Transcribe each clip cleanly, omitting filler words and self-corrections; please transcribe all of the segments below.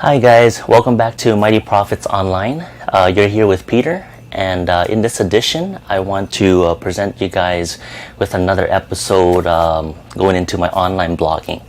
Hi guys, welcome back to Mighty Profits Online. You're here with Peter, and in this edition I want to present you guys with another episode going into my online blogging.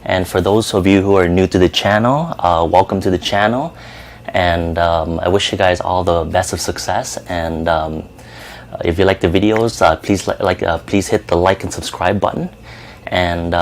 And for those of you who are new to the channel, welcome to the channel, and I wish you guys all the best of success. And if you like the videos, please hit the like and subscribe button. And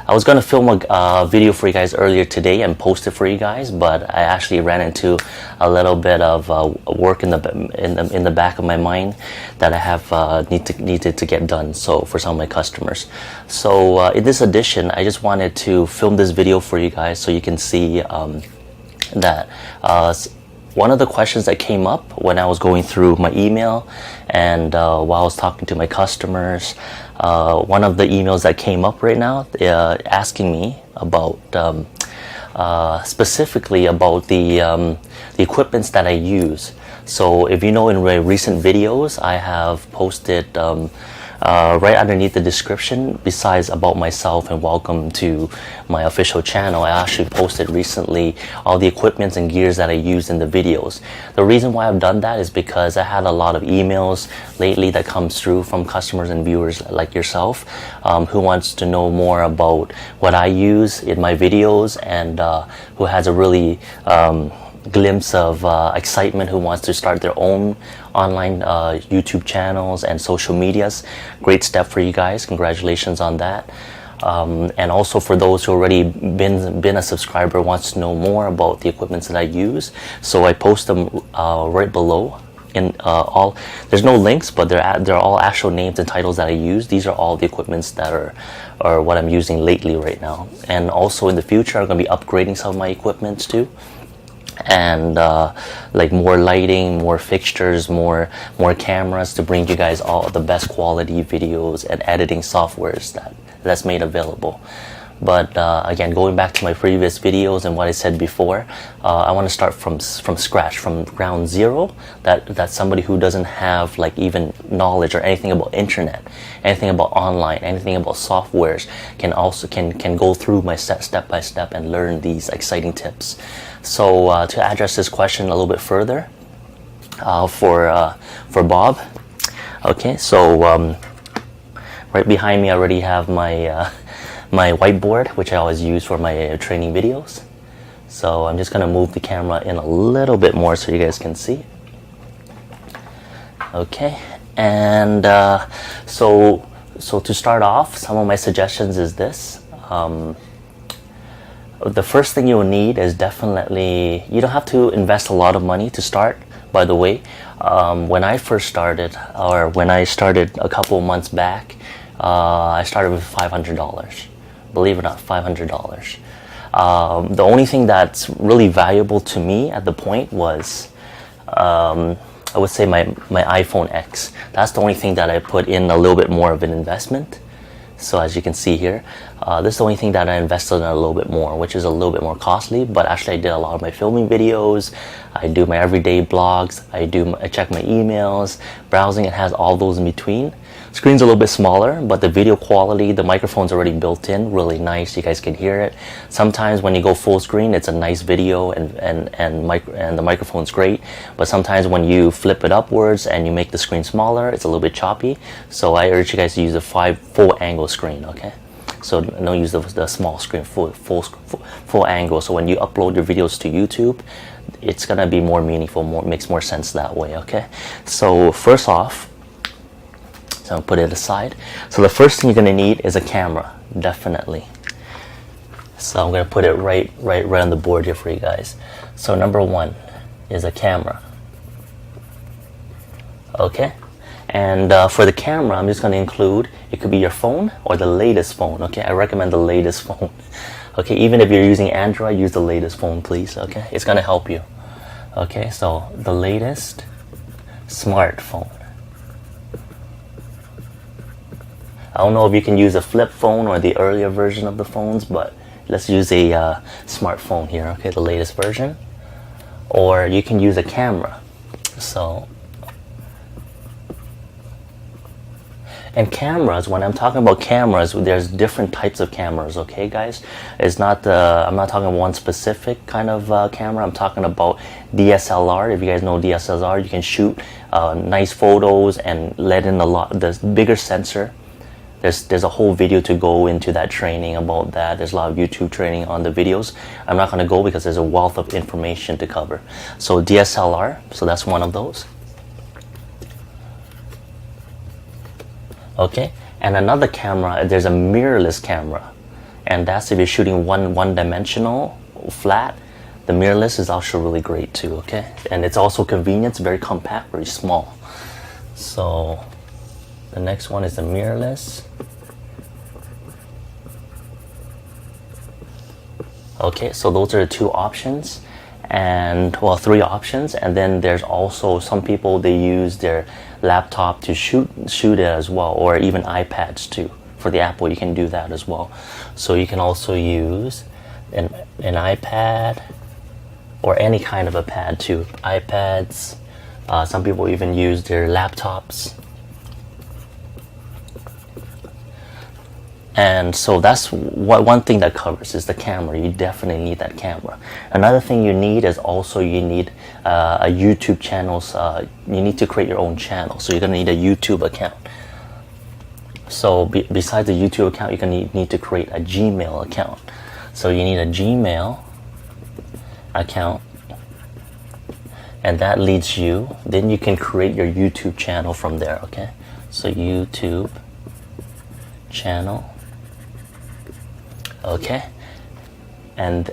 I was going to film a video for you guys earlier today and post it for you guys, but I actually ran into a little bit of work in the back of my mind that I have needed to get done. So for some of my customers, so in this edition, I just wanted to film this video for you guys so you can see that one of the questions that came up when I was going through my email and while I was talking to my customers, one of the emails that came up right now asking me about specifically about the equipments that I use. So if you know, in my recent videos I have posted right underneath the description, besides about myself and welcome to my official channel, I actually posted recently all the equipments and gears that I used in the videos. The reason why I've done that is because I had a lot of emails lately that comes through from customers and viewers like yourself who wants to know more about what I use in my videos, and who has a really glimpse of excitement, who wants to start their own online YouTube channels and social medias. Great step for you guys, congratulations on that. And also for those who already been a subscriber, wants to know more about the equipments that I use, so I post them right below. In there's no links, but they're all actual names and titles that I use. These are all the equipments that are what I'm using lately right now, and also in the future I'm going to be upgrading some of my equipments too, and like more lighting, more fixtures, more cameras to bring you guys all the best quality videos and editing softwares that's made available. But again, going back to my previous videos and what I said before, I want to start from scratch, from ground zero. That's somebody who doesn't have like even knowledge or anything about internet, anything about online, anything about softwares, can go through my step by step and learn these exciting tips. So to address this question a little bit further, for Bob, okay, so right behind me I already have my my whiteboard, which I always use for my training videos. So I'm just going to move the camera in a little bit more so you guys can see. Okay, and so to start off, some of my suggestions is this. The first thing you'll need is definitely, you don't have to invest a lot of money to start, by the way. When I first started, or when I started a couple of months back, I started with $500. Believe it or not, $500. The only thing that's really valuable to me at the point was, I would say my iPhone X. That's the only thing that I put in a little bit more of an investment. So as you can see here, this is the only thing that I invested in a little bit more, which is a little bit more costly, but actually I did a lot of my filming videos, I do my everyday blogs, I check my emails, browsing, it has all those in between. Screen's a little bit smaller, but the video quality, the microphone's already built in, really nice, you guys can hear it. Sometimes when you go full screen, it's a nice video and the microphone's great, but sometimes when you flip it upwards and you make the screen smaller, it's a little bit choppy. So I urge you guys to use the full angle screen, okay? So don't use the small screen, full angle. So when you upload your videos to YouTube, it's gonna be more meaningful, makes more sense that way, okay? So first off, so I'll put it aside. So the first thing you're gonna need is a camera, definitely. So I'm gonna put it right on the board here for you guys. So number one is a camera, okay? And for the camera, I'm just going to include, it could be your phone or the latest phone, okay? I recommend the latest phone, okay? Even if you're using Android, use the latest phone, please, okay? It's going to help you, okay? So the latest smartphone. I don't know if you can use a flip phone or the earlier version of the phones, but let's use a smartphone here, okay? The latest version. Or you can use a camera. So And cameras, when I'm talking about cameras, there's different types of cameras, okay guys? It's not I'm not talking one specific kind of camera. I'm talking about DSLR. If you guys know DSLR, you can shoot nice photos and let in the bigger sensor. There's a whole video to go into that training about that. There's a lot of YouTube training on the videos. I'm not going to go because there's a wealth of information to cover. So DSLR, so that's one of those. Okay, and another camera, there's a mirrorless camera, and that's if you're shooting one-dimensional flat. The mirrorless is also really great too. Okay, and it's also convenient. It's very compact, very small. So the next one is the mirrorless. Okay, so those are the two options, and well, three options. And then there's also some people, they use their laptop to shoot it as well, or even iPads too. For the Apple, you can do that as well. So you can also use an iPad or any kind of a pad too. iPads. Some people even use their laptops. And so that's one thing that covers is the camera. You definitely need that camera. Another thing you need is also you need a YouTube channel. You need to create your own channel. So you're going to need a YouTube account. So besides the YouTube account, you're going to need to create a Gmail account. So you need a Gmail account. And that leads you, then you can create your YouTube channel from there, okay? So YouTube channel. Okay, and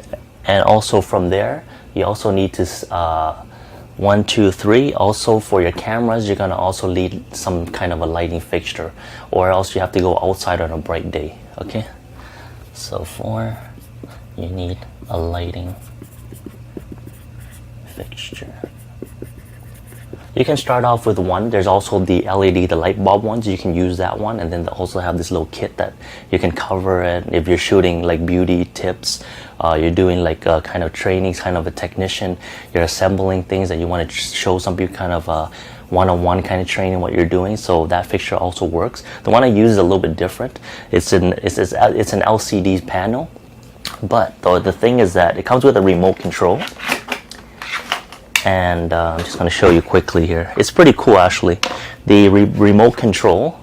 also from there you also need to 1, 2, 3. Also for your cameras, you're gonna also need some kind of a lighting fixture, or else you have to go outside on a bright day. Okay, so you need a lighting fixture. You can start off with one. There's also the LED, the light bulb ones. You can use that one, and then they also have this little kit that you can cover it. If you're shooting like beauty tips, you're doing like kind of trainings, kind of a technician, you're assembling things that you want to show some people, kind of one-on-one kind of training what you're doing. So that fixture also works. The one I use is a little bit different. It's an LCD panel, but the thing is that it comes with a remote control. And I'm just going to show you quickly here. It's pretty cool actually. The remote control,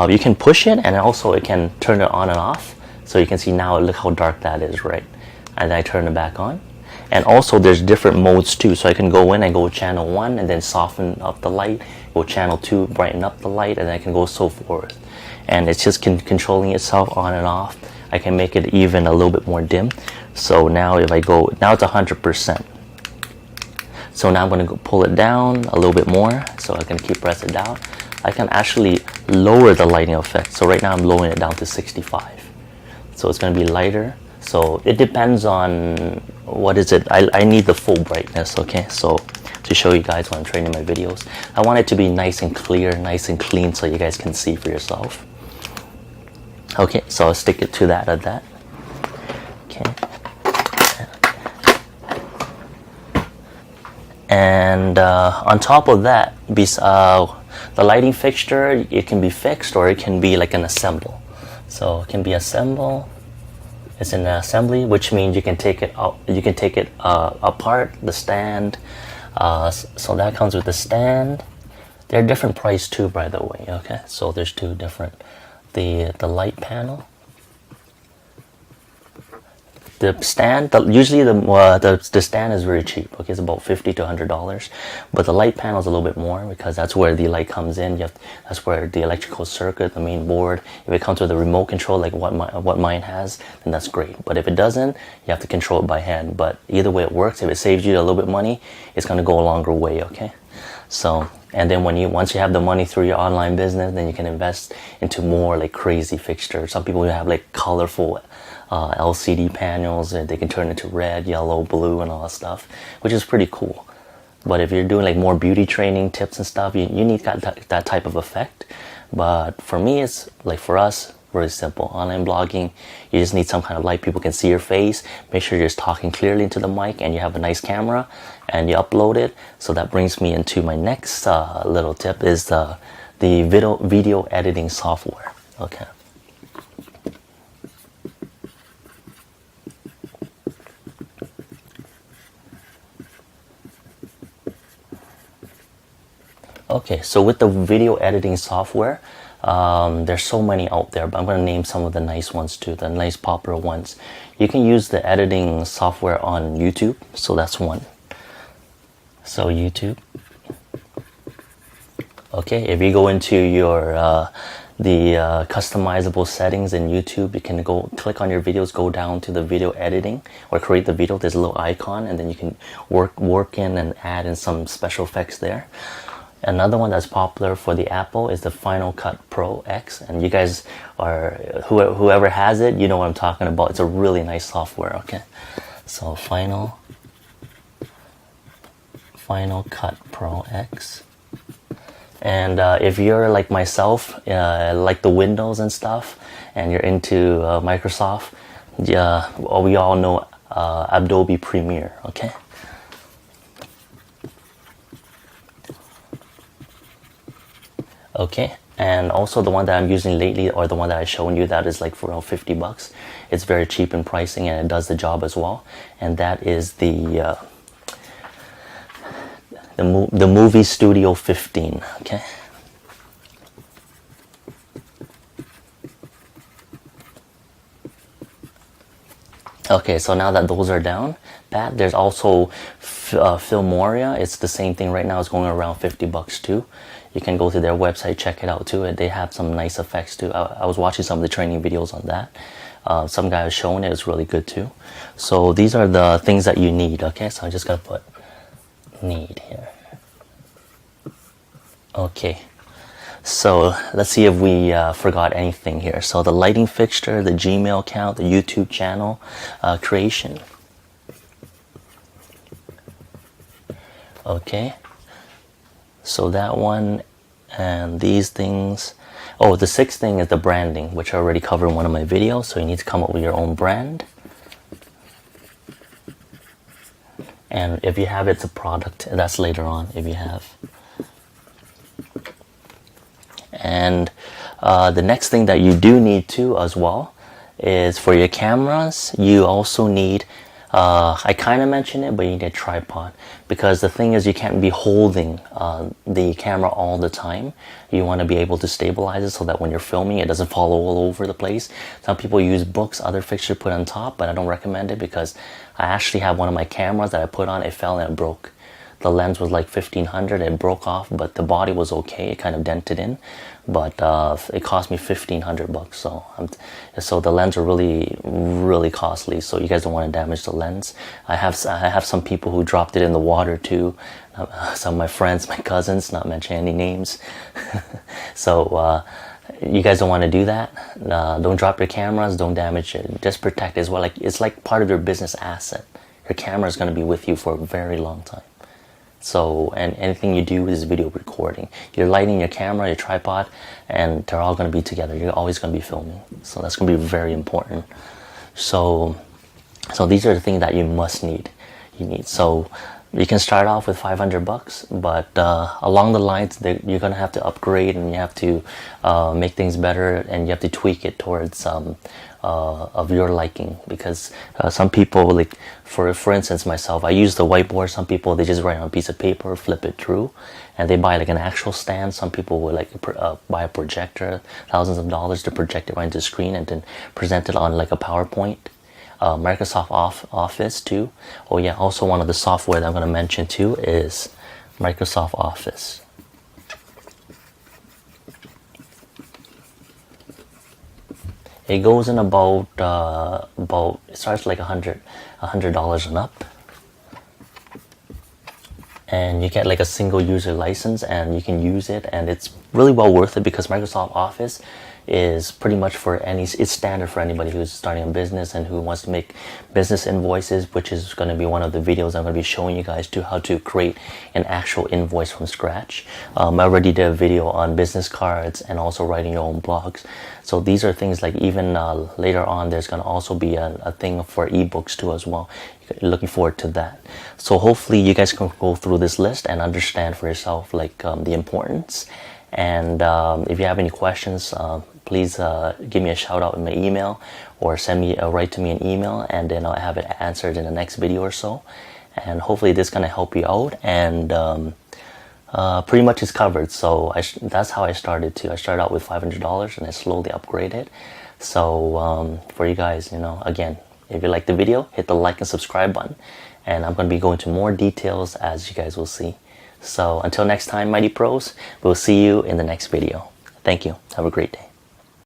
you can push it, and also it can turn it on and off. So you can see now, look how dark that is, right? And I turn it back on. And also there's different modes too. So I can go in and go channel 1 and then soften up the light, go channel 2, brighten up the light, and I can go so forth. And it's just controlling itself on and off. I can make it even a little bit more dim. So now if I go, now it's 100%. So now I'm going to go pull it down a little bit more, so I can press it down. I can actually lower the lighting effect. So right now I'm lowering it down to 65. So it's going to be lighter. So it depends on what is it. I need the full brightness, okay? So to show you guys when I'm training my videos, I want it to be nice and clear, nice and clean, so you guys can see for yourself. Okay, so I'll stick it to that at that. Okay. And on top of that, the lighting fixture, it can be fixed or it can be like an assemble. So it can be assemble. It's an assembly, which means you can take it out. You can take it apart. The stand. So that comes with the stand. They're different price too, by the way. Okay, so there's two different. The light panel. The stand, usually the stand is very cheap. Okay, it's about $50 to $100, but the light panel is a little bit more because that's where the light comes in. That's where the electrical circuit, the main board. If it comes with a remote control like what mine has, then that's great. But if it doesn't, you have to control it by hand. But either way it works. If it saves you a little bit money, it's going to go a longer way. Okay, so and then once you have the money through your online business, then you can invest into more like crazy fixtures. Some people have like colorful LCD panels, and they can turn into red, yellow, blue, and all that stuff, which is pretty cool. But if you're doing like more beauty training tips and stuff, you need that type of effect. But for me, it's like, for us, very simple. Online blogging, you just need some kind of light. People can see your face. Make sure you're just talking clearly into the mic, and you have a nice camera, and you upload it. So that brings me into my next little tip is the the video editing software. Okay. Okay, so with the video editing software, there's so many out there, but I'm going to name some of the nice ones too, the nice popular ones. You can use the editing software on YouTube, so that's one. So YouTube. Okay, if you go into your customizable settings in YouTube, you can go click on your videos, go down to the video editing or create the video. There's a little icon, and then you can work in and add in some special effects there. Another one that's popular for the Apple is the Final Cut Pro X, and you guys are, whoever has it, you know what I'm talking about. It's a really nice software. Okay, so Final Cut Pro X. And if you're like myself, like the Windows and stuff, and you're into Microsoft, we all know Adobe Premiere. Okay. Okay, and also the one that I'm using lately, or the one that I've shown you, that is like for around $50. It's very cheap in pricing, and it does the job as well. And that is the Movie Studio 15. Okay. Okay, so now that those are down, there's also Filmoria. It's the same thing right now. It's going around $50 too. You can go to their website, check it out too. They have some nice effects too. I was watching some of the training videos on that. Some guy was showing it. It's really good too. So these are the things that you need. Okay, so I just gotta put need here. Okay, so let's see if we forgot anything here. So the lighting fixture, the Gmail account, the YouTube channel creation. Okay, so that one and these things. Oh, the sixth thing is the branding, which I already covered in one of my videos. So you need to come up with your own brand. And if you have, it's a product. That's later on if you have. And the next thing that you do need to as well is for your cameras, you also need, I kind of mentioned it, but you need a tripod, because the thing is you can't be holding the camera all the time. You want to be able to stabilize it so that when you're filming it doesn't fall all over the place. Some people use books, other fixture put on top, but I don't recommend it, because I actually have one of my cameras that I put on, it fell and it broke. The lens was like 1500, it broke off, but the body was okay. It kind of dented in, but it cost me $1,500. So the lens are really costly. So you guys don't want to damage the lens. I have some people who dropped it in the water too. Some of my friends, my cousins, not mentioning any names. So you guys don't want to do that. Don't drop your cameras. Don't damage it. Just protect it as well. Like it's like part of your business asset. Your camera is going to be with you for a very long time. So, and anything you do is video recording. You're lighting your camera, your tripod, and they're all going to be together. You're always going to be filming. So that's going to be very important. So these are the things that you must need. So you can start off with $500, but along the lines, you're going to have to upgrade, and you have to make things better, and you have to tweak it towards of your liking, because some people, like for instance myself, I use the whiteboard. Some people, they just write on a piece of paper, flip it through, and they buy like an actual stand. Some people will like buy a projector, thousands of dollars, to project it right into the screen and then present it on like a PowerPoint. Microsoft Office too. Oh yeah, also one of the software that I'm going to mention too is Microsoft Office. It goes in about it starts like $100 and up, and you get like a single user license, and you can use it, and it's really well worth it, because Microsoft Office is pretty much it's standard for anybody who's starting a business and who wants to make business invoices, which is going to be one of the videos I'm going to be showing you guys to how to create an actual invoice from scratch. I already did a video on business cards and also writing your own blogs. So these are things like, even later on, there's going to also be a thing for ebooks too as well. Looking forward to that. So hopefully you guys can go through this list and understand for yourself like the importance And if you have any questions, please give me a shout out in my email, or write to me an email, and then I'll have it answered in the next video or so. And hopefully this is gonna help you out. And pretty much it's covered. So that's how I started too. I started out with $500 and I slowly upgraded. So for you guys, again, if you like the video, hit the like and subscribe button. And I'm going to be going into more details, as you guys will see. So until next time, Mighty Pros, we'll see you in the next video. Thank you. Have a great day.